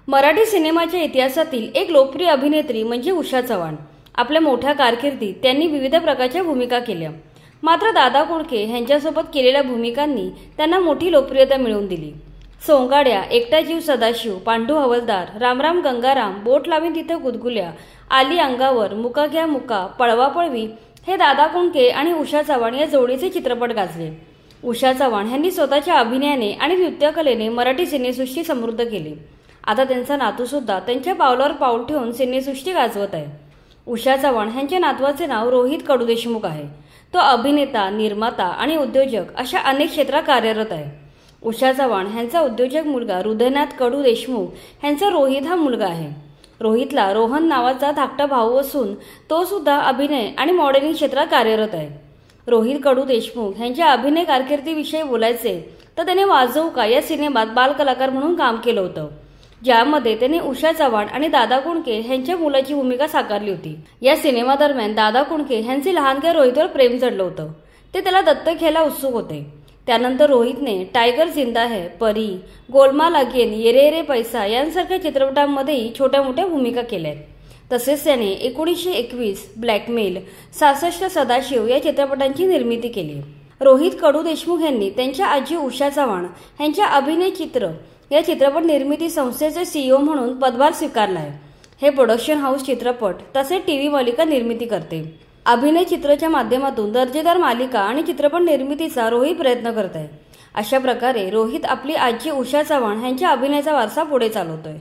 मराठी सिनेमाच्या इतिहासातील एक लोकप्रिय अभिनेत्री म्हणजे उषा चव्हाण। आपल्या मोठ्या कारकिर्दीत त्यांनी विविध प्रकारच्या भूमिका केल्या। मात्र दादा कोंडके यांच्यासोबत केलेल्या भूमिकांनी त्यांना मोठी लोकप्रियता मिळवून दिली। सोंगाड्या, एकटा जीव सदाशिव, पांडू हवलदार, रामराम गंगाराम, बोट लावीन तिथे गुदगुल्या, आली अंगावर, मुका घ्या मुका, पळवा पळवी हे दादा कोंडके आणि उषा चव्हाण या जोडीचे चित्रपट गाजले। उषा चव्हाण यांनी स्वतःच्या अभिनयाने आणि नृत्यकलेने मराठी सिनेसृष्टी समृद्ध केली। आता त्यांचा नातू सुद्धा त्यांच्या पावलावर पाऊल ठेवून सिनेसृष्टी गाजवत आहे। उषा चव्हाण यांच्या नातवाचे नाव रोहित कडू देशमुख आहे। तो अभिनेता, निर्माता आणि उद्योजक अशा अनेक क्षेत्रात कार्यरत आहे। उषा चव्हाण यांचा उद्योजक मुलगा हृदयनाथ कडू देशमुख यांचा रोहित हा मुलगा आहे। रोहितला रोहन नावाचा धाकटा भाऊ असून तो सुद्धा अभिनय आणि मॉडेलिंग क्षेत्रात कार्यरत आहे। रोहित कडू देशमुख यांच्या अभिनय कारकिर्दीविषयी बोलायचे तर त्याने वाजवू का या सिनेमात बालकलाकार म्हणून काम केलं होतं, ज्यामध्ये त्याने उषा चव्हाण आणि दादा कोंडके यांच्या मुलाची भूमिका साकारली होती। या सिनेमादरम्यान दादा कोंडके यांचे लहानग्या रोहितवर प्रेम चढलं होतं। ते त्याला दत्तक घ्यायला उत्सुक होते। त्यानंतर रोहितने टायगर जिंदा है, परी, गोलमाल अगेन, येरे येरे पैसा यांसारख्या चित्रपटांमध्येही छोट्या मोठ्या भूमिका केल्या। तसेच त्याने 1921, ब्लॅकमेल, 66 सदाशिव या चित्रपटांची निर्मिती केली। रोहित कडू देशमुख यांनी त्यांच्या आजी उषा चव्हाण यांच्या अभिनय चित्र या चित्रपट निर्मिती संस्थेचे CEO म्हणून पदभार स्वीकारला आहे। हे प्रोडक्शन हाऊस चित्रपट तसेच टीव्ही मालिका निर्मिती करते। अभिनय चित्राच्या माध्यमातून दर्जेदार मालिका आणि चित्रपट निर्मितीचा रोहित प्रयत्न करत आहे। अशा प्रकारे रोहित आपली आजी उषा चव्हाण यांच्या अभिनयाचा वारसा पुढे चालवतोय।